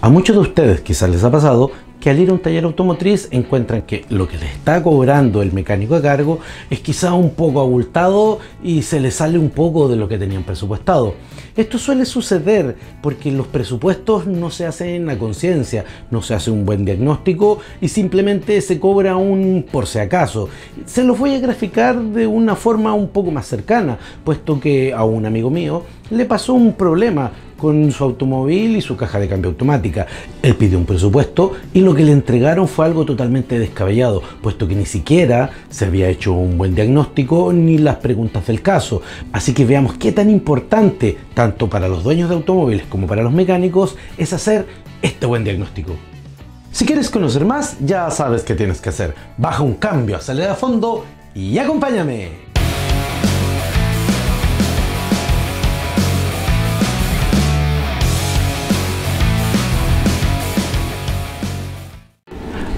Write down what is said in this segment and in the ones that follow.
A muchos de ustedes quizás les ha pasado que al ir a un taller automotriz encuentran que lo que les está cobrando el mecánico a cargo es quizá un poco abultado y se les sale un poco de lo que tenían presupuestado. Esto suele suceder porque los presupuestos no se hacen a conciencia, no se hace un buen diagnóstico y simplemente se cobra un por si acaso. Se los voy a graficar de una forma un poco más cercana, puesto que a un amigo mío le pasó un problema con su automóvil y su caja de cambio automática. Él pidió un presupuesto y lo que le entregaron fue algo totalmente descabellado, puesto que ni siquiera se había hecho un buen diagnóstico ni las preguntas del caso. Así que veamos qué tan importante, tanto para los dueños de automóviles como para los mecánicos, es hacer este buen diagnóstico. Si quieres conocer más, ya sabes qué tienes que hacer. Baja un cambio, sale a fondo y acompáñame.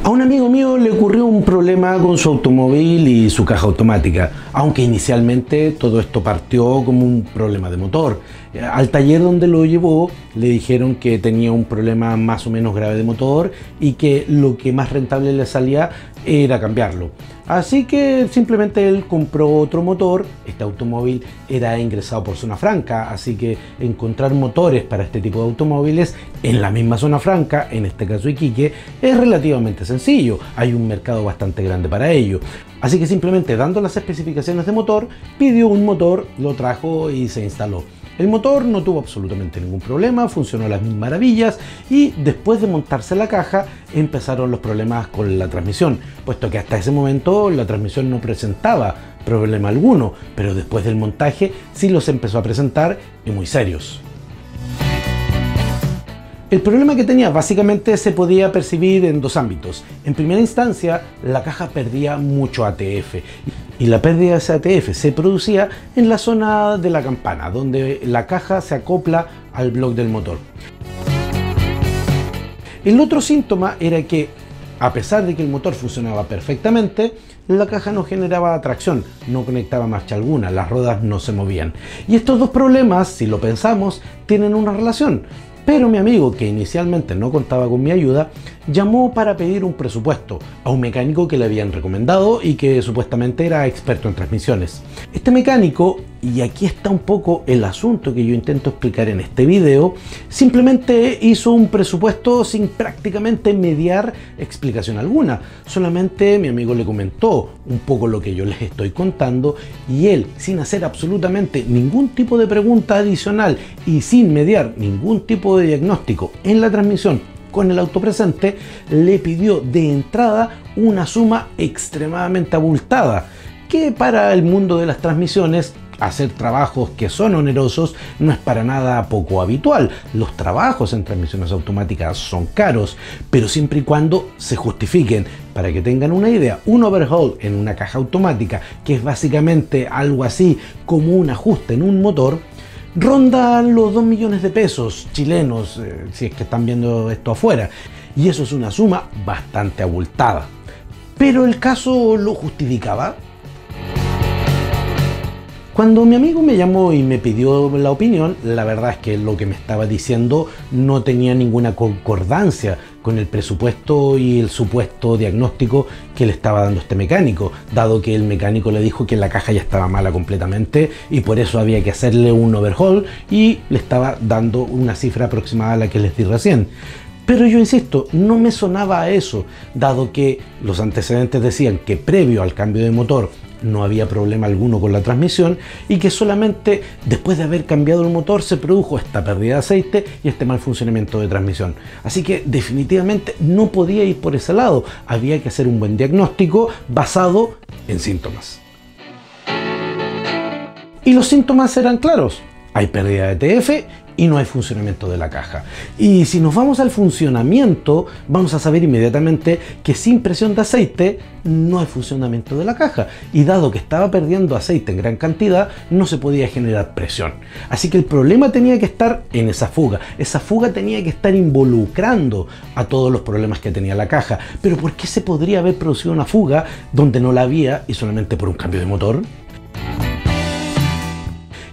A un amigo mío le ocurrió un problema con su automóvil y su caja automática, aunque inicialmente todo esto partió como un problema de motor. Al taller donde lo llevó le dijeron que tenía un problema más o menos grave de motor y que lo que más rentable le salía era cambiarlo. Así que simplemente él compró otro motor. Este automóvil era ingresado por zona franca, así que encontrar motores para este tipo de automóviles en la misma zona franca, en este caso Iquique, es relativamente sencillo. Hay un mercado bastante grande para ello. Así que simplemente dando las especificaciones de motor, pidió un motor, lo trajo y se instaló. El motor no tuvo absolutamente ningún problema, funcionó a las mil maravillas y después de montarse la caja empezaron los problemas con la transmisión, puesto que hasta ese momento la transmisión no presentaba problema alguno, pero después del montaje sí los empezó a presentar y muy serios. El problema que tenía básicamente se podía percibir en dos ámbitos. En primera instancia, la caja perdía mucho ATF y la pérdida de ese ATF se producía en la zona de la campana, donde la caja se acopla al bloque del motor. El otro síntoma era que, a pesar de que el motor funcionaba perfectamente, la caja no generaba tracción, no conectaba marcha alguna, las ruedas no se movían. Y estos dos problemas, si lo pensamos, tienen una relación. Pero mi amigo, que inicialmente no contaba con mi ayuda, llamó para pedir un presupuesto a un mecánico que le habían recomendado y que supuestamente era experto en transmisiones. Este mecánico, y aquí está un poco el asunto que yo intento explicar en este video, simplemente hizo un presupuesto sin prácticamente mediar explicación alguna. Solamente mi amigo le comentó un poco lo que yo les estoy contando y él, sin hacer absolutamente ningún tipo de pregunta adicional y sin mediar ningún tipo de diagnóstico en la transmisión con el auto presente, le pidió de entrada una suma extremadamente abultada, que para el mundo de las transmisiones, hacer trabajos que son onerosos no es para nada poco habitual. Los trabajos en transmisiones automáticas son caros, pero siempre y cuando se justifiquen. Para que tengan una idea, un overhaul en una caja automática, que es básicamente algo así como un ajuste en un motor, ronda los 2 millones de pesos chilenos, si es que están viendo esto afuera, y eso es una suma bastante abultada. ¿Pero el caso lo justificaba? Cuando mi amigo me llamó y me pidió la opinión, la verdad es que lo que me estaba diciendo no tenía ninguna concordancia con el presupuesto y el supuesto diagnóstico que le estaba dando este mecánico, dado que el mecánico le dijo que la caja ya estaba mala completamente y por eso había que hacerle un overhaul y le estaba dando una cifra aproximada a la que les di recién. Pero yo insisto, no me sonaba a eso, dado que los antecedentes decían que previo al cambio de motor no había problema alguno con la transmisión y que solamente después de haber cambiado el motor se produjo esta pérdida de aceite y este mal funcionamiento de transmisión. Así que definitivamente no podía ir por ese lado, había que hacer un buen diagnóstico basado en síntomas. Y los síntomas eran claros: hay pérdida de ATF y no hay funcionamiento de la caja. Y si nos vamos al funcionamiento, vamos a saber inmediatamente que sin presión de aceite no hay funcionamiento de la caja. Y dado que estaba perdiendo aceite en gran cantidad, no se podía generar presión. Así que el problema tenía que estar en esa fuga. Esa fuga tenía que estar involucrando a todos los problemas que tenía la caja. Pero ¿por qué se podría haber producido una fuga donde no la había y solamente por un cambio de motor?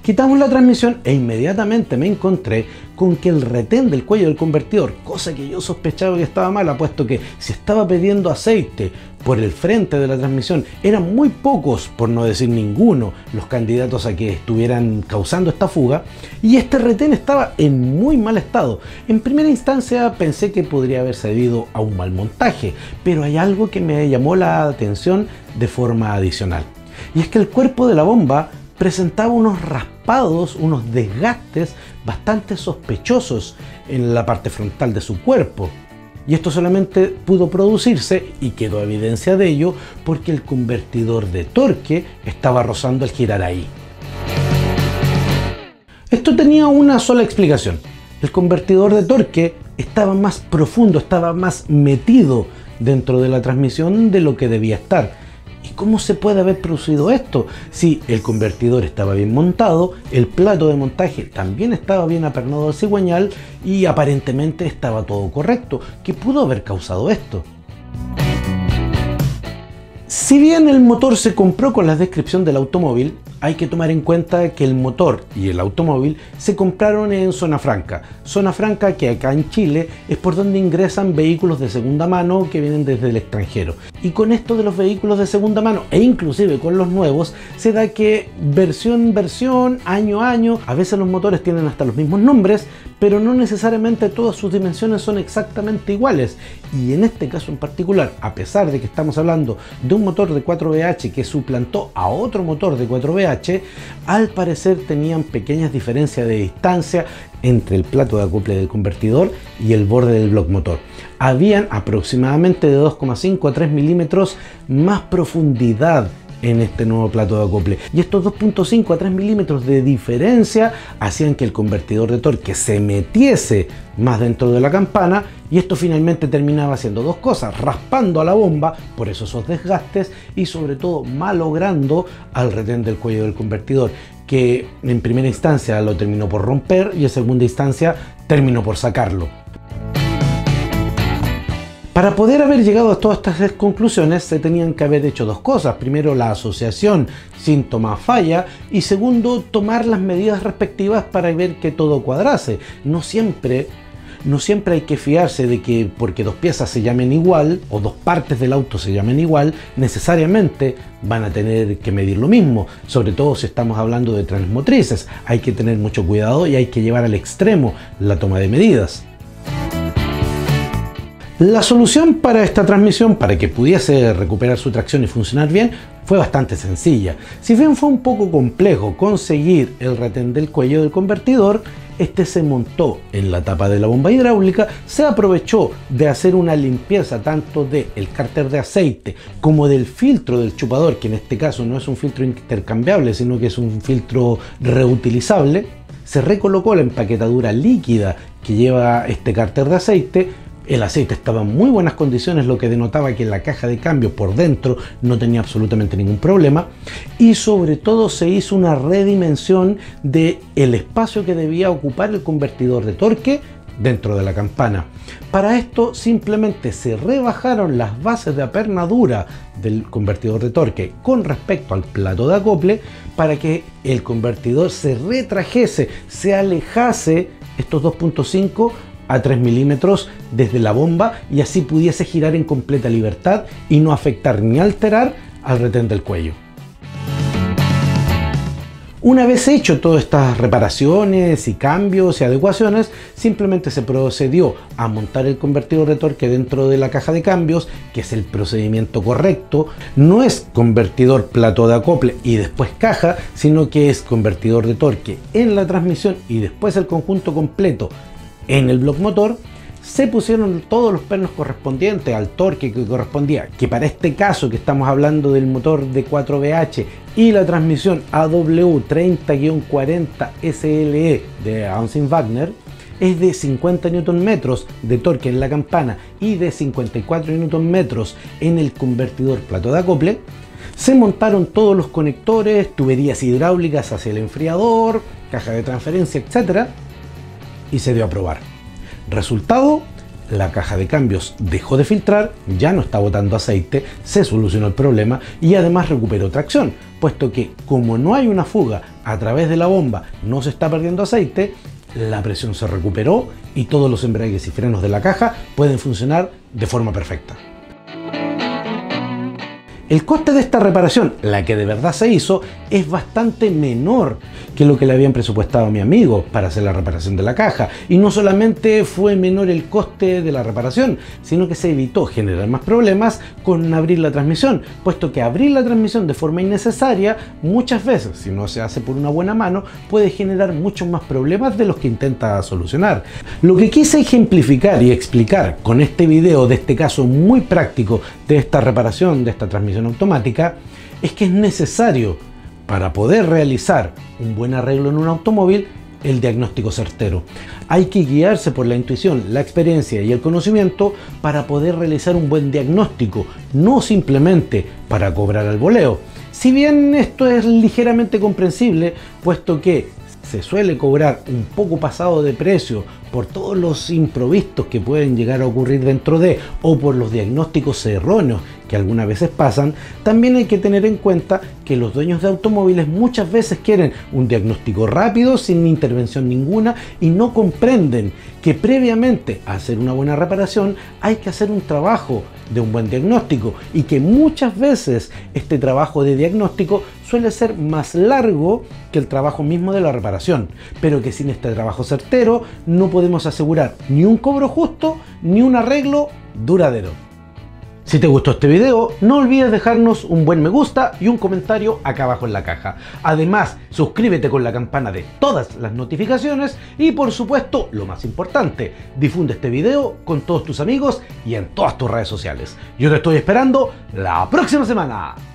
Quitamos la transmisión e inmediatamente me encontré con que el retén del cuello del convertidor, cosa que yo sospechaba que estaba mala, puesto que si estaba pidiendo aceite por el frente de la transmisión, eran muy pocos, por no decir ninguno, los candidatos a que estuvieran causando esta fuga, y este retén estaba en muy mal estado. En primera instancia pensé que podría haberse debido a un mal montaje, pero hay algo que me llamó la atención de forma adicional, y es que el cuerpo de la bomba presentaba unos raspados, unos desgastes bastante sospechosos en la parte frontal de su cuerpo. Y esto solamente pudo producirse, y quedó evidencia de ello, porque el convertidor de torque estaba rozando al girar ahí. Esto tenía una sola explicación. El convertidor de torque estaba más profundo, estaba más metido dentro de la transmisión de lo que debía estar. ¿Y cómo se puede haber producido esto? Si el convertidor estaba bien montado, el plato de montaje también estaba bien apernado al cigüeñal y aparentemente estaba todo correcto. ¿Qué pudo haber causado esto? Si bien el motor se compró con la descripción del automóvil, hay que tomar en cuenta que el motor y el automóvil se compraron en Zona Franca. Zona Franca, que acá en Chile es por donde ingresan vehículos de segunda mano que vienen desde el extranjero. Y con esto de los vehículos de segunda mano, e inclusive con los nuevos, se da que versión, año a año, a veces los motores tienen hasta los mismos nombres, pero no necesariamente todas sus dimensiones son exactamente iguales. Y en este caso en particular, a pesar de que estamos hablando de un motor de 4VH que suplantó a otro motor de 4VH, al parecer tenían pequeñas diferencias de distancia entre el plato de acople del convertidor y el borde del bloque motor. Habían aproximadamente de 2,5 a 3 milímetros más profundidad en este nuevo plato de acople, y estos 2,5 a 3 milímetros de diferencia hacían que el convertidor de torque se metiese más dentro de la campana, y esto finalmente terminaba haciendo dos cosas: raspando a la bomba por esos desgastes y sobre todo malogrando al retén del cuello del convertidor, que en primera instancia lo terminó por romper y en segunda instancia terminó por sacarlo. Para poder haber llegado a todas estas conclusiones se tenían que haber hecho dos cosas. Primero, la asociación síntoma-falla, y segundo, tomar las medidas respectivas para ver que todo cuadrase. No siempre hay que fiarse de que porque dos piezas se llamen igual o dos partes del auto se llamen igual, necesariamente van a tener que medir lo mismo, sobre todo si estamos hablando de transmotrices. Hay que tener mucho cuidado y hay que llevar al extremo la toma de medidas. La solución para esta transmisión, para que pudiese recuperar su tracción y funcionar bien, fue bastante sencilla. Si bien fue un poco complejo conseguir el retén del cuello del convertidor, este se montó en la tapa de la bomba hidráulica, se aprovechó de hacer una limpieza tanto del cárter de aceite como del filtro del chupador, que en este caso no es un filtro intercambiable, sino que es un filtro reutilizable. Se recolocó la empaquetadura líquida que lleva este cárter de aceite. El aceite estaba en muy buenas condiciones, lo que denotaba que la caja de cambio por dentro no tenía absolutamente ningún problema, y sobre todo se hizo una redimensión del espacio que debía ocupar el convertidor de torque dentro de la campana. Para esto simplemente se rebajaron las bases de apernadura del convertidor de torque con respecto al plato de acople para que el convertidor se retrajese, se alejase estos 2,5 a 3 milímetros desde la bomba, y así pudiese girar en completa libertad y no afectar ni alterar al retén del cuello. Una vez hecho todas estas reparaciones y cambios y adecuaciones, simplemente se procedió a montar el convertidor de torque dentro de la caja de cambios, que es el procedimiento correcto. No es convertidor plato de acople y después caja, sino que es convertidor de torque en la transmisión y después el conjunto completo en el bloque motor. Se pusieron todos los pernos correspondientes al torque que correspondía, que para este caso que estamos hablando del motor de 4VH y la transmisión AW30-40 SLE de Onsen Wagner, es de 50 Nm de torque en la campana y de 54 Nm en el convertidor plato de acople. Se montaron todos los conectores, tuberías hidráulicas hacia el enfriador, caja de transferencia, etc. y se dio a probar. Resultado: la caja de cambios dejó de filtrar, ya no está botando aceite, se solucionó el problema y además recuperó tracción, puesto que como no hay una fuga a través de la bomba, no se está perdiendo aceite, la presión se recuperó y todos los embragues y frenos de la caja pueden funcionar de forma perfecta. El coste de esta reparación, la que de verdad se hizo, es bastante menor que lo que le habían presupuestado a mi amigo para hacer la reparación de la caja. Y no solamente fue menor el coste de la reparación, sino que se evitó generar más problemas con abrir la transmisión, puesto que abrir la transmisión de forma innecesaria, muchas veces, si no se hace por una buena mano, puede generar muchos más problemas de los que intenta solucionar. Lo que quise ejemplificar y explicar con este video de este caso muy práctico de esta reparación de esta transmisión automática es que es necesario, para poder realizar un buen arreglo en un automóvil, el diagnóstico certero. Hay que guiarse por la intuición, la experiencia y el conocimiento para poder realizar un buen diagnóstico, no simplemente para cobrar al voleo. Si bien esto es ligeramente comprensible, puesto que se suele cobrar un poco pasado de precio por todos los imprevistos que pueden llegar a ocurrir dentro de, o por los diagnósticos erróneos que algunas veces pasan, también hay que tener en cuenta que los dueños de automóviles muchas veces quieren un diagnóstico rápido, sin intervención ninguna, y no comprenden que previamente a hacer una buena reparación hay que hacer un trabajo de un buen diagnóstico, y que muchas veces este trabajo de diagnóstico suele ser más largo que el trabajo mismo de la reparación, pero que sin este trabajo certero no podemos asegurar ni un cobro justo ni un arreglo duradero. Si te gustó este video, no olvides dejarnos un buen me gusta y un comentario acá abajo en la caja. Además, suscríbete con la campana de todas las notificaciones y, por supuesto, lo más importante, difunde este video con todos tus amigos y en todas tus redes sociales. Yo te estoy esperando la próxima semana.